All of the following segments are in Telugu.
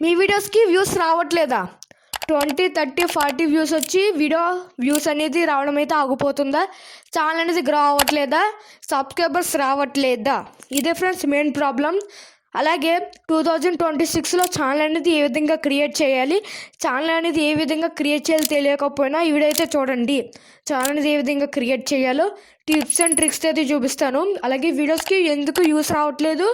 మీ వీడియోస్కి వ్యూస్ రావట్లేదా? 20, 30, 40 వ్యూస్ వచ్చి వ్యూస్ అనేది రావడం అయితే ఆగిపోతుందా? ఛానల్ అనేది గ్రో అవ్వట్లేదా? సబ్స్క్రైబర్స్ రావట్లేదా? ఇదే ఫ్రెండ్స్ మెయిన్ ప్రాబ్లం. అలాగే 2026లో ఛానల్ అనేది ఏ విధంగా క్రియేట్ చేయాలి, ఛానల్ అనేది ఏ విధంగా క్రియేట్ చేయాలో తెలియకపోయినా ఈ వీడియో అయితే చూడండి. ఛానల్ అనేది ఏ విధంగా క్రియేట్ చేయాలో టిప్స్ అండ్ ట్రిక్స్ అయితే చూపిస్తాను. అలాగే వీడియోస్కి ఎందుకు వ్యూస్ రావట్లేదు,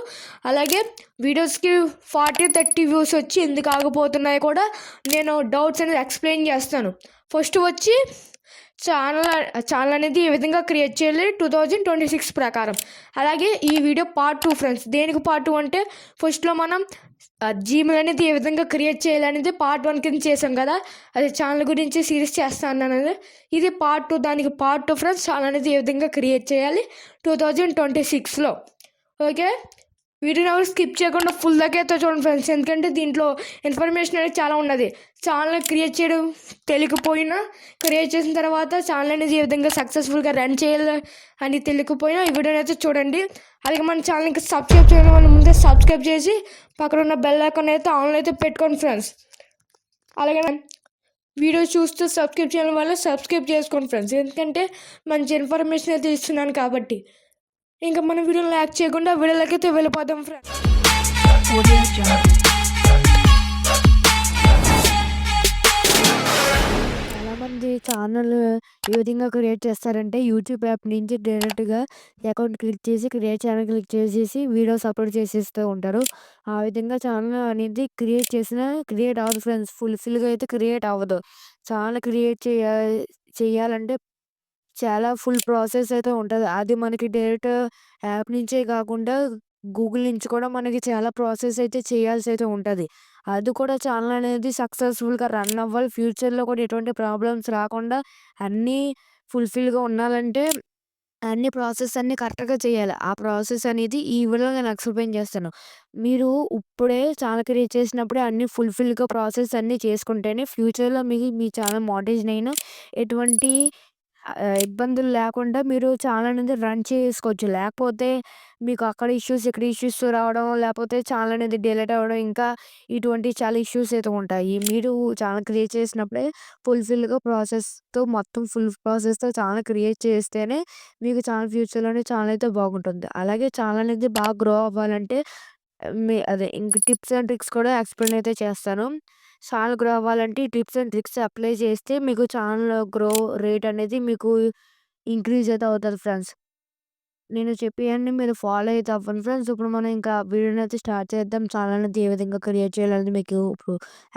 అలాగే వీడియోస్కి 40-30 వ్యూస్ వచ్చి ఎందుకు ఆగిపోతున్నాయో కూడా నేను డౌట్స్ అనేది ఎక్స్ప్లెయిన్ చేస్తాను. ఫస్ట్ వచ్చి ఛానల్ అనేది ఏ విధంగా క్రియేట్ చేయాలి 2026 ప్రకారం. అలాగే ఈ వీడియో పార్ట్ 2 ఫ్రెండ్స్. దేనికి పార్ట్ 2 అంటే ఫస్ట్లో మనం జీమెయిల్ అనేది ఏ విధంగా క్రియేట్ చేయాలనేది పార్ట్ 1 కింద చేసాం కదా, అది ఛానల్ గురించి సిరీస్ చేస్తాను అనేది. ఇది పార్ట్ 2, దానికి పార్ట్ 2 ఫ్రెండ్స్. ఛానల్ అనేది ఏ విధంగా క్రియేట్ చేయాలి 2026లో. ఓకే, వీడియోని ఎవరు స్కిప్ చేయకుండా ఫుల్ దాకా అయితే చూడండి ఫ్రెండ్స్, ఎందుకంటే దీంట్లో ఇన్ఫర్మేషన్ అనేది చాలా ఉన్నది. ఛానల్ క్రియేట్ చేయడం తెలియకపోయినా, క్రియేట్ చేసిన తర్వాత ఛానల్ అనేది ఏ విధంగా సక్సెస్ఫుల్గా రన్ చేయాలి అని తెలియకపోయినా ఈ వీడియోని అయితే చూడండి. అలాగే మన ఛానల్కి సబ్స్క్రైబ్ చేయడం వల్ల ముందే సబ్స్క్రైబ్ చేసి పక్కన ఉన్న బెల్ ఐకాన్ అయితే ఆన్లో అయితే పెట్టుకోండి ఫ్రెండ్స్. అలాగే వీడియో చూస్తూ సబ్స్క్రైబ్ చేయడం వల్ల సబ్స్క్రైబ్ చేసుకోండి ఫ్రెండ్స్, ఎందుకంటే మంచి ఇన్ఫర్మేషన్ అయితే ఇస్తున్నాను కాబట్టి. ఇంకా మన వీడియోని లైక్ చేయకుండా వీడియోలోకి అయితే వెళ్ళిపోదాం ఫ్రెండ్స్. చాలామంది ఛానల్ ఏ విధంగా క్రియేట్ చేస్తారంటే యూట్యూబ్ యాప్ నుంచి డైరెక్ట్గా అకౌంట్ క్లిక్ చేసి క్రియేట్ ఛానల్ క్లిక్ చేసేసి వీడియోస్ అప్లోడ్ చేసేస్తూ ఉంటారు. ఆ విధంగా ఛానల్ అనేది క్రియేట్ అవ్వదు ఫ్రెండ్స్, ఫుల్ఫిల్గా అయితే క్రియేట్ అవ్వదు. ఛానల్ క్రియేట్ చేయాలంటే చాలా ఫుల్ ప్రాసెస్ అయితే ఉంటది. అది మనకి డైరెక్ట్ యాప్ నుంచే కాకుండా గూగుల్ నుంచి కూడా మనకి చాలా ప్రాసెస్ అయితే చేయాల్సయితే ఉంటది. అది కూడా ఛానల్ అనేది సక్సెస్‌ఫుల్‌గా రన్ అవ్వాలి. ఫ్యూచర్‌లో కూడా ఎటువంటి ప్రాబ్లమ్స్ రాకుండా అన్నీ ఫుల్‌ఫిల్‌గా ఉండాలంటే అన్ని ప్రాసెస్ అన్నీ కరెక్ట్‌గా చేయాలి. ఆ ప్రాసెస్ అనేది ఈ వీడియోలో నేను ఎక్స్‌ప్లెయిన్ చేస్తాను. మీరు ఇప్పుడే ఛానల్ క్రియేట్ చేసినప్పుడే అన్నీ ఫుల్‌ఫిల్‌గా ప్రాసెస్ అన్నీ చేసుకుంటేనే ఫ్యూచర్‌లో మీ ఛానల్ మోనిటైజేషన్ అయినా ఎటువంటి ఇబ్బందులు లేకుండా మీరు ఛానల్ అనేది రన్ చేసుకోవచ్చు. లేకపోతే మీకు అక్కడ ఇష్యూస్, ఇక్కడ ఇష్యూస్ రావడం, లేకపోతే ఛానల్ అనేది డిలీట్ అవ్వడం, ఇంకా ఇటువంటి చాలా ఇష్యూస్ అయితే ఉంటాయి. మీరు ఛానల్ క్రియేట్ చేసినప్పుడే ఫుల్‌ఫిల్‌గా మొత్తం ఫుల్ ప్రాసెస్‌తో ఛానల్ క్రియేట్ చేస్తేనే మీకు ఛానల్ ఫ్యూచర్‌లోనే ఛానల్ అయితే బాగుంటుంది. అలాగే ఛానల్ అనేది బాగా గ్రో అవ్వాలంటే ఇంక టిప్స్ అండ్ ట్రిక్స్ కూడా ఎక్స్‌ప్లెయిన్ అయితే చేస్తాను. ఛానల్ గ్రో అవ్వాలంటే ఈ టిప్స్ అండ్ ట్రిక్స్ అప్లై చేస్తే మీకు ఛానల్ గ్రో రేట్ అనేది మీకు ఇంక్రీజ్ అయితే అవుతది ఫ్రెండ్స్. నేను చెప్పియన్నీ మీరు ఫాలో అయితే అవ్వండి ఫ్రెండ్స్. ఇప్పుడు మనం ఇంకా వీడియోని అయితే స్టార్ట్ చేద్దాం. ఛానల్ అనేది ఏ విధంగా క్రియేట్ చేయాలనేది మీకు ఇప్పుడు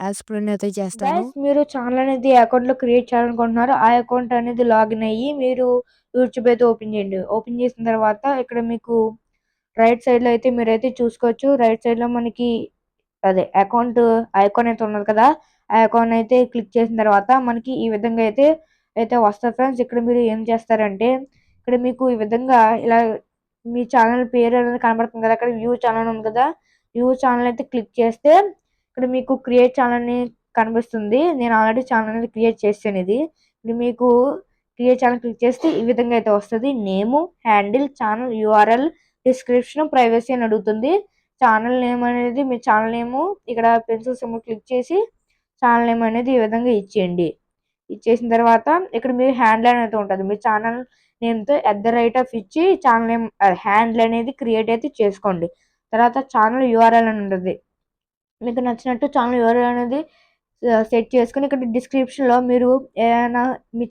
ఎక్స్‌ప్లెయిన్ అయితే చేస్తాను. గైస్, మీరు ఛానల్ అనేది అకౌంట్లో క్రియేట్ చేయాలనుకుంటున్నారు. ఆ అకౌంట్ అనేది లాగిన్ అయ్యి మీరు యూట్యూబ్ అయితే ఓపెన్ చేయండి. ఓపెన్ చేసిన తర్వాత ఇక్కడ మీకు రైట్ సైడ్లో అయితే మీరైతే చూసుకోవచ్చు. రైట్ సైడ్లో మనకి అదే అకౌంట్ ఐకాన్ అయితే ఉన్నది కదా, ఆ ఐకాన్ అయితే క్లిక్ చేసిన తర్వాత మనకి ఈ విధంగా అయితే వస్తుంది ఫ్రెండ్స్. ఇక్కడ మీరు ఏం చేస్తారంటే ఇక్కడ మీకు ఈ విధంగా ఇలా మీ ఛానల్ పేరు అనేది కనబడుతుంది కదా, అక్కడ వ్యూ ఛానల్ ఉంది కదా, వ్యూ ఛానల్ అయితే క్లిక్ చేస్తే ఇక్కడ మీకు క్రియేట్ ఛానల్ అని కనిపిస్తుంది. నేను ఆల్రెడీ ఛానల్ అనేది క్రియేట్ చేసాను. ఇది మీకు క్రియేట్ ఛానల్ క్లిక్ చేస్తే ఈ విధంగా అయితే వస్తుంది. Name, handle, channel URL, description, privacy అని అడుగుతుంది. ఛానల్ నేమ్ అనేది మీ ఛానల్ నేము ఇక్కడ పెన్సిల్ సింబల్ క్లిక్ చేసి ఛానల్ నేమ్ అనేది ఈ విధంగా ఇచ్చేయండి. ఇచ్చేసిన తర్వాత ఇక్కడ మీరు హ్యాండిల్ అనేది ఉంటుంది. మీ ఛానల్ నేమ్తో ఇచ్చి ఛానల్ నేమ్ హ్యాండిల్ అనేది క్రియేట్ అయితే చేసుకోండి. తర్వాత ఛానల్ యూఆర్ఎల్ అని ఉంటుంది. మీకు నచ్చినట్టు ఛానల్ యూఆర్ఎల్ అనేది సెట్ చేసుకుని ఇక్కడ డిస్క్రిప్షన్లో మీరు ఏదైనా మీ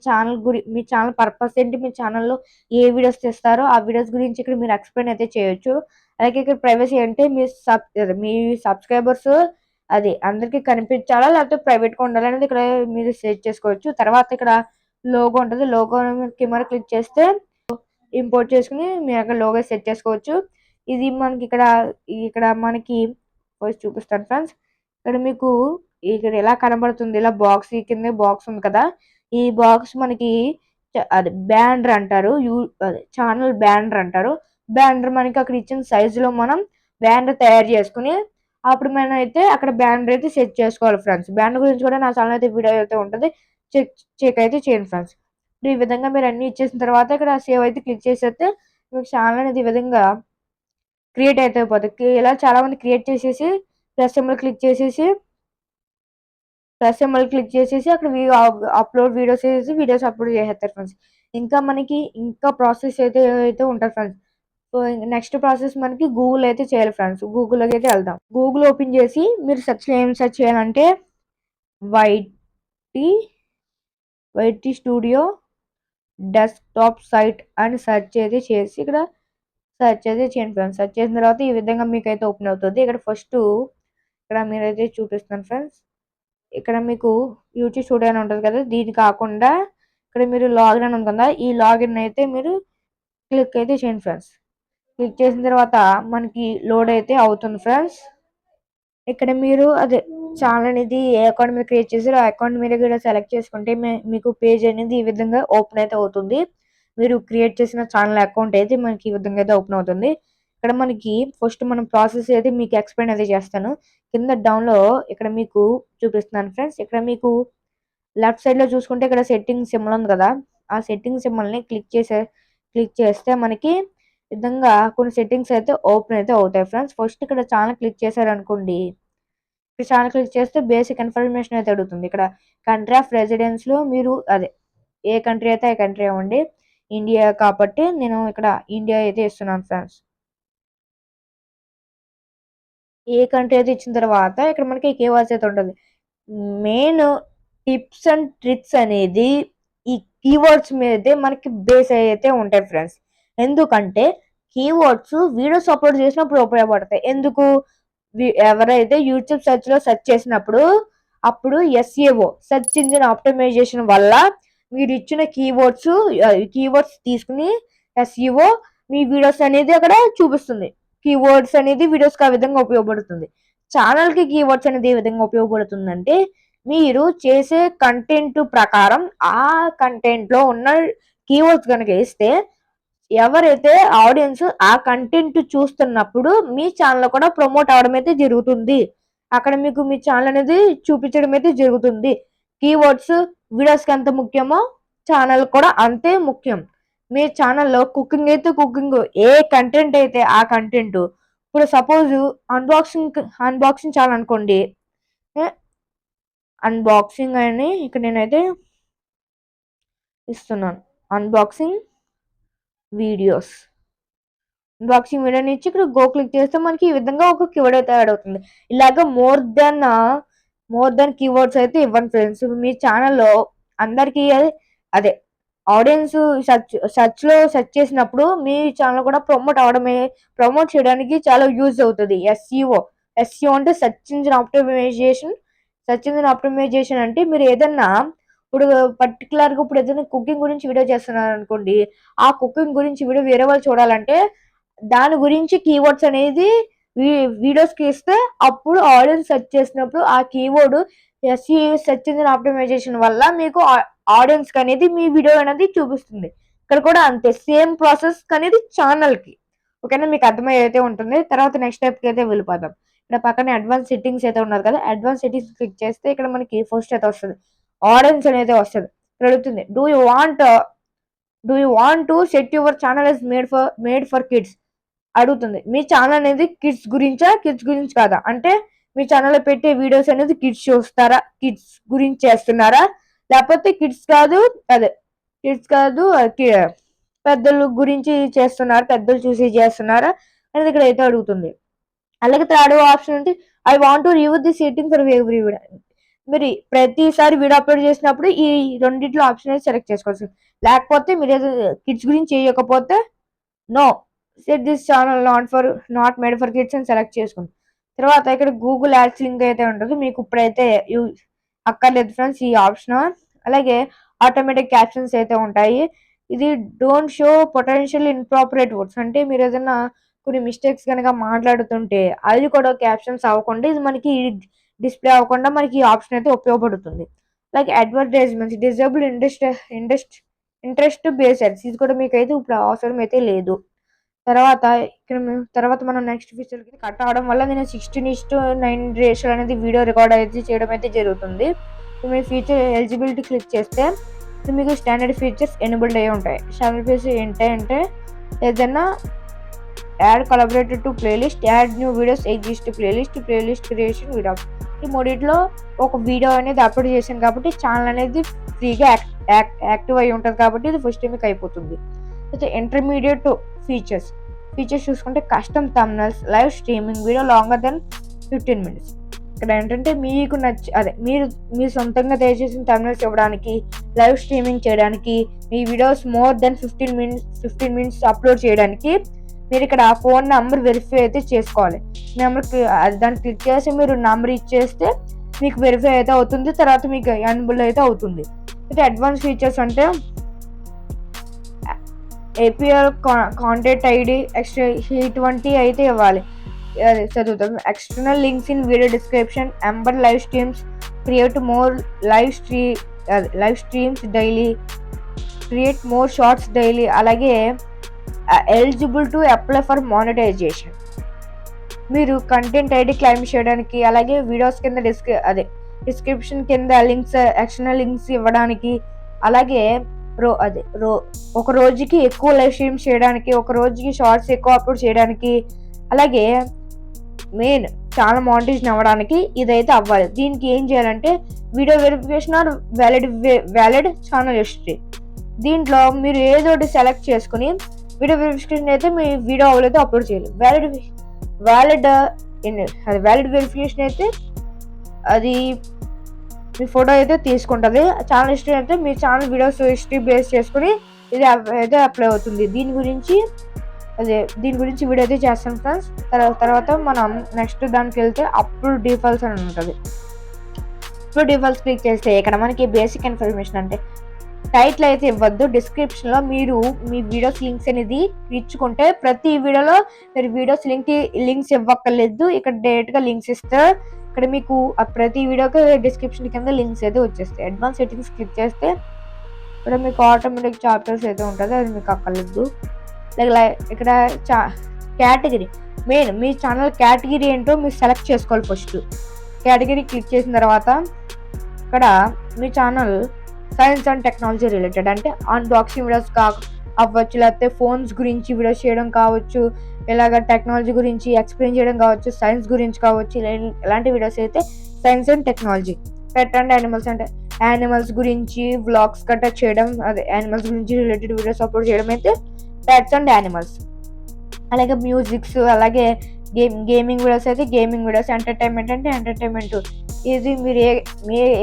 ఛానల్ పర్పస్ ఏంటి, మీ ఛానల్లో ఏ వీడియోస్ తెస్తారో ఆ వీడియోస్ గురించి ఇక్కడ మీరు ఎక్స్ప్లెయిన్ అయితే చేయొచ్చు. అలాగే ఇక్కడ ప్రైవసీ అంటే మీ సబ్స్క్రైబర్స్ అది అందరికీ కనిపించాలా లేకపోతే ప్రైవేట్గా ఉండాలనేది ఇక్కడ మీరు సెట్ చేసుకోవచ్చు. తర్వాత ఇక్కడ లోగో ఉంటుంది. లోగో కెమెరా క్లిక్ చేస్తే ఇంపోర్ట్ చేసుకుని మీరు అక్కడ లోగో సెట్ చేసుకోవచ్చు. ఇది మనకి ఇక్కడ మనకి ఫస్ట్ చూపిస్తాను ఫ్రెండ్స్. ఇక్కడ మీకు ఇక్కడ ఎలా కనబడుతుంది, ఇలా బాక్స్ కింద బాక్స్ ఉంది కదా, ఈ బాక్స్ మనకి అది బ్యానర్ అంటారు. ఛానల్ బ్యానర్ అంటారు. బ్యానర్ మనకి అక్కడ ఇచ్చిన సైజులో మనం బ్యానర్ తయారు చేసుకుని అప్పుడు మనం అయితే అక్కడ బ్యానర్ అయితే సెట్ చేసుకోవాలి ఫ్రెండ్స్. బ్యానర్ గురించి కూడా నా ఛానల్ అయితే వీడియో అయితే ఉంటుంది, చెక్ అయితే చేయండి ఫ్రెండ్స్. ఈ విధంగా మీరు అన్ని ఇచ్చేసిన తర్వాత ఇక్కడ సేవ్ అయితే క్లిక్ చేసేస్తే మీకు ఛానల్ అనేది ఈ విధంగా క్రియేట్ అయితే అయిపోతుంది. ఇలా చాలా మంది క్రియేట్ చేసేసి ప్లస్ సింబల్ క్లిక్ చేసేసి ప్లస్ సింబల్ క్లిక్ చేసేసి అక్కడ అప్లోడ్ వీడియోస్ చేసి వీడియోస్ అప్లోడ్ చేసేస్తారు ఫ్రెండ్స్. ఇంకా మనకి ఇంకా ప్రాసెస్ అయితే ఉంటుంది ఫ్రెండ్స్. సో నెక్స్ట్ ప్రాసెస్ మనకి గూగుల్ అయితే చేయాలి ఫ్రెండ్స్. గూగుల్లోకి అయితే వెళ్దాం. గూగుల్ ఓపెన్ చేసి మీరు ఏం సెర్చ్ చేయాలంటే YT YT studio desktop site అని సెర్చ్ అయితే చేసి ఇక్కడ సెర్చ్ అయితే చేయండి ఫ్రెండ్స్. సెర్చ్ చేసిన తర్వాత ఈ విధంగా మీకైతే ఓపెన్ అవుతుంది. ఇక్కడ ఫస్ట్ ఇక్కడ మీరైతే చూపిస్తాను ఫ్రెండ్స్. ఇక్కడ మీకు యూట్యూబ్ స్టూడియో అని ఉంటుంది కదా, దీని కాకుండా ఇక్కడ మీరు లాగిన్ అని ఉంది కదా, ఈ లాగిన్ అయితే మీరు క్లిక్ అయితే చేయండి ఫ్రెండ్స్. క్లిక్ చేసిన తర్వాత మనకి లోడ్ అయితే అవుతుంది ఫ్రెండ్స్. ఇక్కడ మీరు అదే ఛానల్ అనేది ఏ అకౌంట్ మీరు క్రియేట్ చేసారో ఆ అకౌంట్ మీరు కూడా సెలెక్ట్ చేసుకుంటే మీకు పేజ్ అనేది ఈ విధంగా ఓపెన్ అయితే అవుతుంది. మీరు క్రియేట్ చేసిన ఛానల్ అకౌంట్ అయితే మనకి ఈ విధంగా అయితే ఓపెన్ అవుతుంది. ఇక్కడ మనకి ఫస్ట్ మనం ప్రాసెస్ అయితే మీకు ఎక్స్ప్లెయిన్ అయితే చేస్తాను. కింద డౌన్లో ఇక్కడ మీకు చూపిస్తున్నాను ఫ్రెండ్స్. ఇక్కడ మీకు లెఫ్ట్ సైడ్ లో చూసుకుంటే ఇక్కడ సెట్టింగ్ సింబల్ ఉంది కదా, ఆ సెట్టింగ్ సింబల్ ని క్లిక్ చేస్తే మనకి విధంగా కొన్ని సెట్టింగ్స్ అయితే ఓపెన్ అయితే అవుతాయి ఫ్రెండ్స్. ఫస్ట్ ఇక్కడ ఛానల్ క్లిక్ చేశారనుకోండి, ఇక్కడ ఛానల్ క్లిక్ చేస్తే బేసిక్ ఇన్ఫర్మేషన్ అయితే అడుగుతుంది. ఇక్కడ కంట్రీ ఆఫ్ రెసిడెన్స్ లో మీరు అదే ఏ కంట్రీ అయితే ఆ కంట్రీ అవ్వండి. ఇండియా కాబట్టి నేను ఇక్కడ ఇండియా అయితే ఇస్తున్నాను ఫ్రెండ్స్. ఏ కంట్రీ అయితే ఇచ్చిన తర్వాత ఇక్కడ మనకి కేవాల్సి అయితే ఉంటుంది. మెయిన్ టిప్స్ అండ్ ట్రిక్స్ అనేది ఈ కీవర్డ్స్ మీదే మనకి బేస్ అయితే ఉంటాయి ఫ్రెండ్స్. ఎందుకంటే కీవర్డ్స్ వీడియోస్ అప్లోడ్ చేసినప్పుడు ఉపయోగపడతాయి. ఎందుకు? ఎవరైతే యూట్యూబ్ సెర్చ్ లో సెర్చ్ చేసినప్పుడు అప్పుడు ఎస్ఏఓ సెర్చ్ ఇంజిన్ ఆప్టిమైజేషన్ వల్ల మీరు ఇచ్చిన కీవర్డ్స్ తీసుకుని ఎస్ఈఓ మీ వీడియోస్ అనేది అక్కడ చూపిస్తుంది. కీవర్డ్స్ అనేది వీడియోస్ కి ఆ విధంగా ఉపయోగపడుతుంది. ఛానల్ కి కీవర్డ్స్ అనేది ఏ విధంగా ఉపయోగపడుతుందంటే మీరు చేసే కంటెంట్ ప్రకారం ఆ కంటెంట్ లో ఉన్న కీవర్డ్స్ కనుక ఇస్తే ఎవరైతే ఆడియన్స్ ఆ కంటెంట్ చూస్తున్నప్పుడు మీ ఛానల్ కూడా ప్రమోట్ అవడం అయితే జరుగుతుంది. అక్కడ మీకు మీ ఛానల్ అనేది చూపించడం అయితే జరుగుతుంది. కీవర్డ్స్ వీడియోస్ కి ఎంత ముఖ్యమో ఛానల్ కూడా అంతే ముఖ్యం. మీ ఛానల్లో కుకింగ్ అయితే కుకింగ్, ఏ కంటెంట్ అయితే ఆ కంటెంట్. ఇప్పుడు సపోజ్ అన్బాక్సింగ్ ఛానల్ అనుకోండి, అన్బాక్సింగ్ అని ఇక్కడ నేనైతే ఇస్తున్నాను. అన్బాక్సింగ్ వీడియోస్ ఇచ్చి ఇక్కడ గో క్లిక్ చేస్తే మనకి ఈ విధంగా ఒక కీవర్డ్ అయితే యాడ్ అవుతుంది. ఇలాగ మోర్ దెన్ కీవర్డ్స్ అయితే ఇవ్వండి ఫ్రెండ్స్. మీ ఛానల్లో అందరికీ అదే ఆడియన్స్ సెర్చ్ చేసినప్పుడు మీ ఛానల్ కూడా ప్రమోట్ చేయడానికి చాలా యూజ్ అవుతుంది. ఎస్ఈఓ అంటే సెర్చ్ ఇంజిన్ ఆప్టిమైజేషన్ అంటే మీరు ఏదన్నా ఇప్పుడు పర్టికులర్గా ఇప్పుడు ఏదైనా కుకింగ్ గురించి వీడియో చేస్తున్నారు అనుకోండి, ఆ కుకింగ్ గురించి వీడియో వేరే వాళ్ళు చూడాలంటే దాని గురించి కీవర్డ్స్ అనేది వీడియోస్కి ఇస్తే అప్పుడు ఆడియన్స్ సెర్చ్ చేసినప్పుడు ఆ కీవర్డ్ సెర్చ్ ఇంజిన్ ఆప్టిమైజేషన్ వల్ల మీకు ఆడియన్స్ కి అనేది మీ వీడియో అనేది చూపిస్తుంది. ఇక్కడ కూడా అంతే, సేమ్ ప్రాసెస్ అనేది ఛానల్ కి. ఓకేనా, మీకు అర్థమైతే ఉంటుంది. తర్వాత నెక్స్ట్ స్టెప్ కి అయితే వెళ్ళిపోదాం. ఇక్కడ పక్కన అడ్వాన్స్ సెట్టింగ్స్ అయితే ఉన్నారు కదా, అడ్వాన్స్ సెట్టింగ్స్ క్లిక్ చేస్తే ఇక్కడ మనకి ఫస్ట్ అయితే వస్తుంది ఆడియన్స్ అనేది వస్తుంది. ఇక్కడ అడుగుతుంది do you want to set your channel is made for kids అడుగుతుంది. మీ ఛానల్ అనేది కిడ్స్ గురించి కాదా? అంటే మీ ఛానల్లో పెట్టే వీడియోస్ అనేది కిడ్స్ చూస్తారా, కిడ్స్ గురించి చేస్తున్నారా, లేకపోతే కిడ్స్ కాదు పెద్దల గురించి చేస్తున్నారు, పెద్దలు చూసి చేస్తున్నారా అనేది ఇక్కడ అయితే అడుగుతుంది. అలాగే థర్డ్ ఆప్షన్ అంటే I want to review the setting for every video. మీరు ప్రతిసారి వీడియో అప్లోడ్ చేసినప్పుడు ఈ రెండిట్లో ఆప్షన్ అయితే సెలెక్ట్ చేసుకోవచ్చు. లేకపోతే మీరు కిడ్స్ గురించి చేయకపోతే no set this channel not made for kids అని సెలెక్ట్ చేసుకోండి. తర్వాత ఇక్కడ గూగుల్ యాడ్స్ లింక్ అయితే ఉంటుంది, మీకు ఇప్పుడైతే అక్కర్లేదు ఫ్రెండ్స్ ఈ ఆప్షన్. అలాగే ఆటోమేటిక్ క్యాప్షన్స్ అయితే ఉంటాయి. ఇది డోంట్ షో పొటెన్షియల్ ఇంప్రాపరేట్ వర్డ్స్ అంటే మీరు ఏదైనా కొన్ని మిస్టేక్స్ కనుక మాట్లాడుతుంటే అది కూడా క్యాప్షన్స్ అవ్వకుండా ఇది మనకి డిస్ప్లే అవ్వకుండా మనకి ఈ ఆప్షన్ అయితే ఉపయోగపడుతుంది. Like advertisements disable interest based ఇది కూడా మీకు అయితే ఇప్పుడు అవసరం అయితే లేదు. తర్వాత మనం నెక్స్ట్ ఫీచర్కి కట్ అవడం వల్ల నేను 16:9 రేషియో అనేది వీడియో రికార్డ్ అయితే చేయడం అయితే జరుగుతుంది. మీ ఫీచర్ ఎలిజిబిలిటీ క్లిక్ చేస్తే మీకు స్టాండర్డ్ ఫీచర్స్ ఎనేబుల్డ్ అయ్యి ఉంటాయి. స్టాండర్డ్ ఫీచర్స్ ఏంటంటే ఏదైనా add collaborated to playlist, add new videos, exist playlist creation video. ఈ మూడిట్లో ఒక వీడియో అనేది అప్లోడ్ చేశాను కాబట్టి ఛానల్ అనేది ఫ్రీగా యాక్టివ్ అయి ఉంటుంది కాబట్టి ఇది ఫస్ట్ మీకు అయిపోతుంది. అయితే ఇంటర్మీడియట్ ఫీచర్స్ చూసుకుంటే custom thumbnails, live streaming video longer than 15 minutes. ఇక్కడ ఏంటంటే మీకు మీరు సొంతంగా తయారు చేసిన థంబ్నెయిల్స్ ఇవ్వడానికి, లైవ్ స్ట్రీమింగ్ చేయడానికి, మీ videos more than 15 minutes upload చేయడానికి మీరు ఇక్కడ ఫోన్ నెంబర్ వెరిఫై అయితే చేసుకోవాలి. నెంబర్కి దాన్ని క్లిక్ చేసి మీరు నెంబర్ ఇచ్చేస్తే మీకు వెరిఫై అయితే అవుతుంది. తర్వాత మీకు ఎనేబుల్ అయితే అవుతుంది. అయితే అడ్వాన్స్ ఫీచర్స్ అంటే ఏపీఆర్ కాంటాక్ట్ ఐడి ఎక్స్ట్రా ఇటువంటి అయితే ఇవ్వాలి. చదువుతాం. External links in video description, embed live streams, create more live streams daily, create more shorts daily. అలాగే eligible to apply for monetization. మీరు కంటెంట్ ఐడి క్లెయిమ్ చేయడానికి, అలాగే వీడియోస్ కింద డిస్క్రిప్షన్ కింద లింక్స్, ఎక్స్టర్నల్ లింక్స్ ఇవ్వడానికి, అలాగే ఒక రోజుకి ఎక్కువ లైవ్ స్ట్రీమ్స్ చేయడానికి, ఒక రోజుకి షార్ట్స్ ఎక్కువ అప్లోడ్ చేయడానికి, అలాగే మెయిన్ చాలా మానిటైజేషన్ అవ్వడానికి ఇదైతే అవ్వాలి. దీనికి ఏం చేయాలంటే video verification are valid channel history. దీంట్లో మీరు ఏదో ఒకటి సెలెక్ట్ చేసుకుని వీడియో వెరిఫికేషన్ అయితే మీ వీడియో అయితే అప్లోడ్ చేయాలి. వ్యాలిడ్ వెరిఫికేషన్ అయితే అది మీ ఫోటో అయితే తీసుకుంటుంది. ఛానల్ హిస్టరీ అయితే మీ ఛానల్ వీడియోస్ హిస్టరీ బేస్ చేసుకుని ఇది అయితే అప్లై అవుతుంది. దీని గురించి వీడియో అయితే చేస్తాం ఫ్రెండ్స్. తర్వాత మనం నెక్స్ట్ దానికి వెళ్తే అప్లోడ్ డిఫాల్ట్స్ అని ఉంటుంది. అప్లోడ్ డిఫాల్ట్స్ క్లిక్ చేస్తే ఇక్కడ మనకి బేసిక్ ఇన్ఫర్మేషన్ అంటే టైటిల్ అయితే ఇవ్వద్దు. డిస్క్రిప్షన్లో మీరు మీ వీడియోస్ లింక్స్ అనేది ఇచ్చుకుంటే ప్రతి వీడియోలో మీరు వీడియోస్ లింక్స్ ఇవ్వక్కర్లేదు. ఇక్కడ డైరెక్ట్గా లింక్స్ ఇస్తే ఇక్కడ మీకు ప్రతి వీడియోకి డిస్క్రిప్షన్ కింద లింక్స్ అయితే వచ్చేస్తాయి. అడ్వాన్స్ సెట్టింగ్స్ క్లిక్ చేస్తే ఇక్కడ మీకు ఆటోమేటిక్ చాప్టర్స్ అయితే ఉంటుంది, అది మీకు అక్కర్లేదు. ఇక్కడ కేటగిరీ మెయిన్ మీ ఛానల్ కేటగిరీ ఏంటో మీరు సెలెక్ట్ చేసుకోవాలి. ఫస్ట్ కేటగిరీ క్లిక్ చేసిన తర్వాత ఇక్కడ మీ channel science and technology related అంటే అన్బాక్సింగ్ వీడియోస్ అవ్వచ్చు, లేకపోతే ఫోన్స్ గురించి వీడియోస్ చేయడం కావచ్చు, ఇలాగ టెక్నాలజీ గురించి ఎక్స్ప్లెయిన్ చేయడం కావచ్చు, సైన్స్ గురించి కావచ్చు. ఇలాంటి వీడియోస్ అయితే science and technology. Pet and animals అంటే యానిమల్స్ గురించి వ్లాగ్స్ గట్రా చేయడం, అదే యానిమల్స్ గురించి రిలేటెడ్ వీడియోస్ అప్లోడ్ చేయడం అయితే పెట్స్ అండ్ యానిమల్స్. అలాగే మ్యూజిక్స్, అలాగే గేమింగ్ వీడియోస్ అయితే గేమింగ్ వీడియోస్, ఎంటర్టైన్మెంట్ అంటే ఎంటర్టైన్మెంట్. ఇది మీరు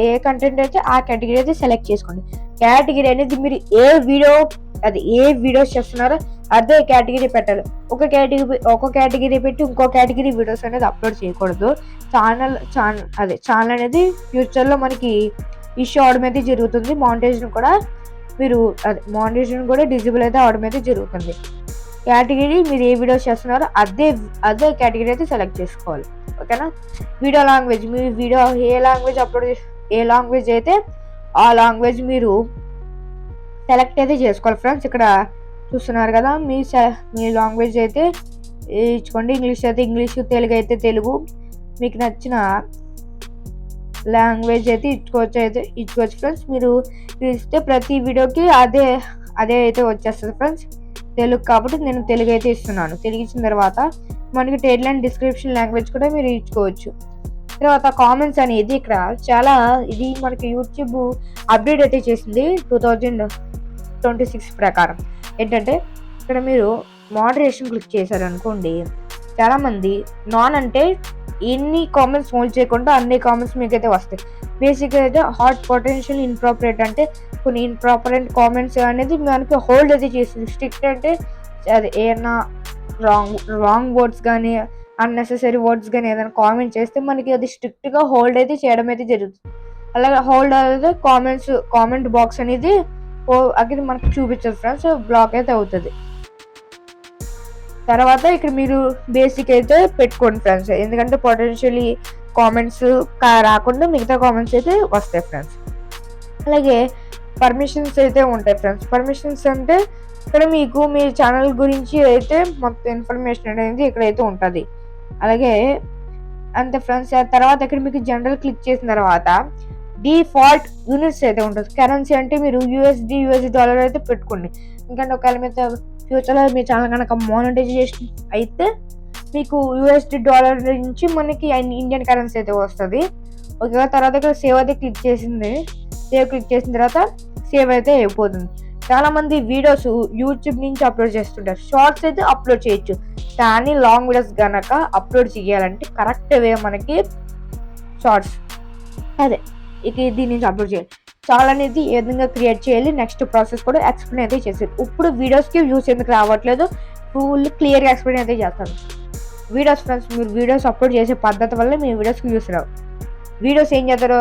ఏ కంటెంట్ అయితే ఆ కేటగిరీ అయితే సెలెక్ట్ చేసుకోండి. కేటగిరీ అనేది మీరు ఏ వీడియోస్ చేస్తున్నారో అదే కేటగిరీ పెట్టాలి. ఒక కేటగిరీ పెట్టి ఇంకో కేటగిరీ వీడియోస్ అనేది అప్లోడ్ చేయకూడదు. ఛానల్ అనేది ఫ్యూచర్లో మనకి ఇష్యూ అవడం అయితే జరుగుతుంది. మానిటైజేషన్ కూడా డిజేబుల్ అయితే అవడం అయితే జరుగుతుంది. కేటగిరీ మీరు ఏ వీడియోస్ చేస్తున్నారో అదే కేటగిరీ అయితే సెలెక్ట్ చేసుకోవాలి. ఓకేనా. వీడియో లాంగ్వేజ్, మీ వీడియో ఏ లాంగ్వేజ్ అయితే ఆ లాంగ్వేజ్ మీరు సెలెక్ట్ అయితే చేసుకోవాలి ఫ్రెండ్స్. ఇక్కడ చూస్తున్నారు కదా, మీ లాంగ్వేజ్ అయితే ఇచ్చుకోండి. ఇంగ్లీష్ అయితే ఇంగ్లీష్, తెలుగు అయితే తెలుగు, మీకు నచ్చిన లాంగ్వేజ్ అయితే ఇచ్చుకోవచ్చు ఫ్రెండ్స్. మీరు ఇస్తే ప్రతి వీడియోకి అదే అయితే వచ్చేస్తుంది ఫ్రెండ్స్. తెలుగు కాబట్టి నేను తెలుగు అయితే ఇస్తున్నాను. తెలుగు ఇచ్చిన తర్వాత మనకి టైటిల్ అండ్ డిస్క్రిప్షన్ లాంగ్వేజ్ కూడా మీరు ఇచ్చుకోవచ్చు. తర్వాత కామెంట్స్ అనేది ఇక్కడ ఇది మనకి యూట్యూబ్ అప్డేట్ అయితే చేసింది 2026 ప్రకారం. ఏంటంటే ఇక్కడ మీరు మోడరేషన్ క్లిక్ చేశారనుకోండి, చాలామంది నాన్ అంటే ఎన్ని కామెంట్స్ హోల్డ్ చేయకుండా అన్ని కామెంట్స్ మీకైతే వస్తాయి. బేసిక్గా అయితే హాట్ పొటెన్షియల్ ఇన్ప్రాపరేట్ అంటే కొన్ని ఇన్ప్రాపరెంట్ కామెంట్స్ అనేది మనకి హోల్డ్ అయితే చేస్తుంది. స్ట్రిక్ట్ అంటే అది ఏదైనా రాంగ్ వర్డ్స్ కానీ అన్నెసెసరీ వర్డ్స్ కానీ ఏదైనా కామెంట్ చేస్తే మనకి అది స్ట్రిక్ట్గా హోల్డ్ అయితే చేయడం అయితే జరుగుతుంది. అలాగే హోల్డ్ అయితే కామెంట్ బాక్స్ అనేది అది మనకు చూపించదు ఫ్రెండ్స్, బ్లాక్ అయితే అవుతుంది. తర్వాత ఇక్కడ మీరు బేసిక్ అయితే పెట్టుకోండి ఫ్రెండ్స్, ఎందుకంటే పొటెన్షియలీ కామెంట్స్ రాకుండా మిగతా కామెంట్స్ అయితే వస్తాయి ఫ్రెండ్స్. అలాగే పర్మిషన్స్ అయితే ఉంటాయి ఫ్రెండ్స్. పర్మిషన్స్ అంటే ఇక్కడ మీకు మీ ఛానల్ గురించి అయితే మొత్తం ఇన్ఫర్మేషన్ అనేది ఇక్కడైతే ఉంటుంది. అలాగే అంతే ఫ్రెండ్స్. తర్వాత ఇక్కడ మీకు జనరల్ క్లిక్ చేసిన తర్వాత డిఫాల్ట్ యూనిట్స్ అయితే ఉంటుంది. కరెన్సీ అంటే మీరు యూఎస్డి డాలర్ అయితే పెట్టుకోండి. ఎందుకంటే ఒకవేళ మీద ఫ్యూచర్లో మీ ఛానల్ కనుక మానిటైజేషన్ అయితే మీకు యూఎస్డి డాలర్ నుంచి మనకి ఇండియన్ కరెన్సీ అయితే వస్తుంది. ఓకే, తర్వాత ఇక్కడ సేవ్ అయితే క్లిక్ చేసిన తర్వాత సేవ్ అయితే అయిపోతుంది. చాలా మంది వీడియోస్ యూట్యూబ్ నుంచి అప్లోడ్ చేస్తుంటారు. షార్ట్స్ అయితే అప్లోడ్ చేయొచ్చు, కానీ లాంగ్ వీడియోస్ గనక అప్లోడ్ చేయాలంటే కరెక్ట్ వే మనకి షార్ట్స్, అదే ఇక దీని నుంచి అప్లోడ్ చేయాలి. చాలా అనేది ఏ విధంగా క్రియేట్ చేయాలి, నెక్స్ట్ ప్రాసెస్ కూడా ఎక్స్ప్లెయిన్ అయితే చేసేది. ఇప్పుడు వీడియోస్కి వ్యూస్ ఎందుకు రావట్లేదు ఫుల్ క్లియర్గా ఎక్స్ప్లెయిన్ అయితే చేస్తాను. వీడియోస్ ఫ్రెండ్స్, మీరు వీడియోస్ అప్లోడ్ చేసే పద్ధతి వల్ల మీ వీడియోస్కి వ్యూస్ రావు. వీడియోస్ ఏం చేస్తారు,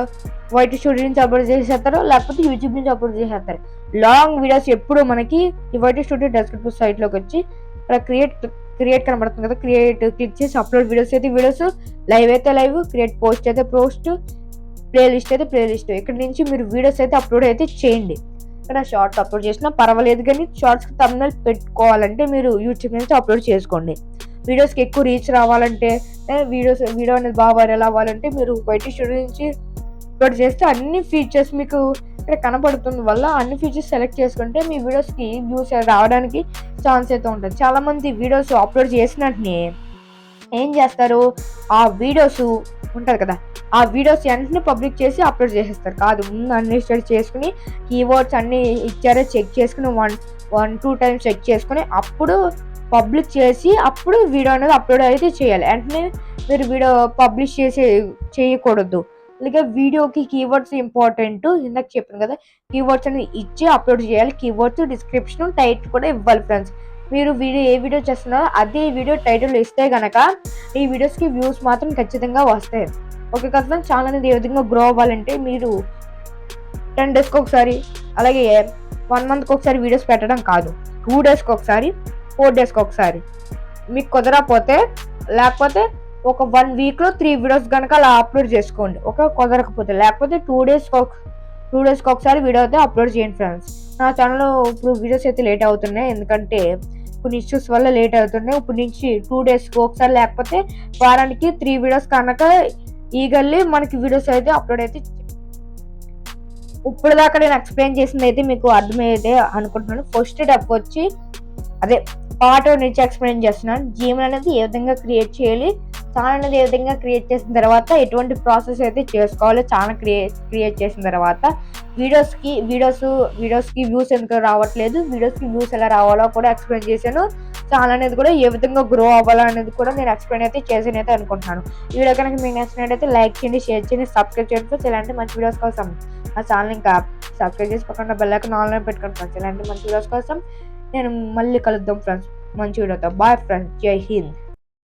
వైట్ స్టూడియో నుంచి అప్లోడ్ చేసేస్తారు, లేకపోతే యూట్యూబ్ నుంచి అప్లోడ్ చేసేస్తారు. లాంగ్ వీడియోస్ ఎప్పుడు మనకి ఈ వైట్ స్టూడియో డెస్క్రిప్టివ్ సైట్లోకి వచ్చి ఇక్కడ క్రియేట్ కనబడుతుంది కదా, క్రియేట్ క్లిక్ చేసి అప్లోడ్ వీడియోస్ అయితే వీడియోస్, లైవ్ అయితే లైవ్, క్రియేట్ పోస్ట్ అయితే పోస్ట్, ప్లేలిస్ట్ అయితే ప్లేలిస్ట్. ఇక్కడ నుంచి మీరు వీడియోస్ అయితే అప్లోడ్ అయితే చేయండి. ఇక్కడ షార్ట్స్ అప్లోడ్ చేసినా పర్వాలేదు, కానీ షార్ట్స్కి థంబ్నెయిల్ పెట్టుకోవాలంటే మీరు యూట్యూబ్ నుంచి అప్లోడ్ చేసుకోండి. వీడియోస్కి ఎక్కువ రీచ్ రావాలంటే, వీడియో అనేది బాగా వైరల్ అవ్వాలంటే మీరు వైట్ స్టూడియో నుంచి అప్లోడ్ చేస్తే అన్ని ఫీచర్స్ మీకు ఇక్కడ కనపడుతుంది వల్ల అన్ని ఫీచర్స్ సెలెక్ట్ చేసుకుంటే మీ వీడియోస్కి వ్యూస్ రావడానికి ఛాన్స్ అయితే ఉంటుంది. చాలామంది వీడియోస్ అప్లోడ్ చేసిన వెంటనే ఏం చేస్తారు, ఆ వీడియోస్ ఉంటుంది కదా, ఆ వీడియోస్ వెంటనే పబ్లిక్ చేసి అప్లోడ్ చేసేస్తారు. కాదు, ముందు అన్ని స్టడీ చేసుకుని కీవర్డ్స్ అన్నీ ఇచ్చారో చెక్ చేసుకుని 1-2 టైమ్స్ చెక్ చేసుకుని అప్పుడు పబ్లిక్ చేసి అప్పుడు వీడియో అనేది అప్లోడ్ అయితే చేయాలి. వెంటనే మీరు వీడియో పబ్లిష్ చేయకూడదు. అలాగే వీడియోకి కీవర్డ్స్ ఇంపార్టెంట్, ఇందాక చెప్పాను కదా, కీవర్డ్స్ అనేది ఇచ్చి అప్లోడ్ చేయాలి. కీవర్డ్స్, డిస్క్రిప్షన్, టైటిల్ కూడా ఇవ్వాలి ఫ్రెండ్స్. మీరు ఏ వీడియో చేస్తున్నారో అదే వీడియో టైటిల్ ఇస్తే కనుక ఈ వీడియోస్కి వ్యూస్ మాత్రం ఖచ్చితంగా వస్తాయి. ఓకే కదా ఫ్రెండ్స్, ఛానల్ అనేది ఏ విధంగా గ్రో అవ్వాలంటే మీరు 10 డేస్కి ఒకసారి, అలాగే 1 మంత్కి ఒకసారి వీడియోస్ పెట్టడం కాదు, 2 డేస్కి ఒకసారి, 4 డేస్కి ఒకసారి. మీకు కుదరకపోతే లేకపోతే ఒక 1 వీక్లో 3 వీడియోస్ కనుక అలా అప్లోడ్ చేసుకోండి. కుదరకపోతే లేకపోతే 2 డేస్కి ఒకసారి వీడియో అయితే అప్లోడ్ చేయండి ఫ్రెండ్స్. నా ఛానల్లో ఇప్పుడు వీడియోస్ అయితే లేట్ అవుతున్నాయి, ఎందుకంటే కొన్ని ఇష్యూస్ వల్ల లేట్ అవుతున్నాయి. ఇప్పుడు నుంచి 2 డేస్కి ఒకసారి లేకపోతే వారానికి 3 వీడియోస్ కనుక ఈగల్లీ మనకి వీడియోస్ అయితే అప్లోడ్ అయితే. ఇప్పుడు దాకా నేను ఎక్స్ప్లెయిన్ చేసింది అయితే మీకు అర్థమైతే అనుకుంటున్నాను. ఫస్ట్ స్టెప్ వచ్చి అదే పార్ట్ నుంచి ఎక్స్ప్లెయిన్ చేస్తున్నాను. జీమెయిల్ అనేది ఏ విధంగా క్రియేట్ చేయాలి, ఛానల్ అనేది ఏ విధంగా క్రియేట్ చేసిన తర్వాత ఎటువంటి ప్రాసెస్ అయితే చేసుకోవాలి, ఛానల్ క్రియేట్ చేసిన తర్వాత వీడియోస్కి వ్యూస్ ఎందుకు రావట్లేదు, వీడియోస్కి వ్యూస్ ఎలా రావాలో కూడా ఎక్స్ప్లెయిన్ చేశాను. ఛానల్ అనేది కూడా ఏ విధంగా గ్రో అవ్వాలనేది కూడా నేను ఎక్స్ప్లెయిన్ అయితే చేసానైతే అనుకుంటున్నాను. ఈ వీడియో కనుక మీకు నచ్చినట్టయితే లైక్ చేయండి, షేర్ చేయండి, సబ్స్క్రైబ్ చేయండి. ఇలాంటి మంచి వీడియోస్ కోసం నా ఛానల్ ఇంకా సబ్స్క్రైబ్ చేసి పక్కన బెల్ ఐకాన్ ఆన్లో పెట్టుకోండి ఫ్రెండ్స్. ఇలాంటి మంచి వీడియోస్ కోసం నేను మళ్ళీ కలుద్దాం ఫ్రెండ్స్ మంచి వీడియోతో. బాయ్ ఫ్రెండ్స్, జై హింద్.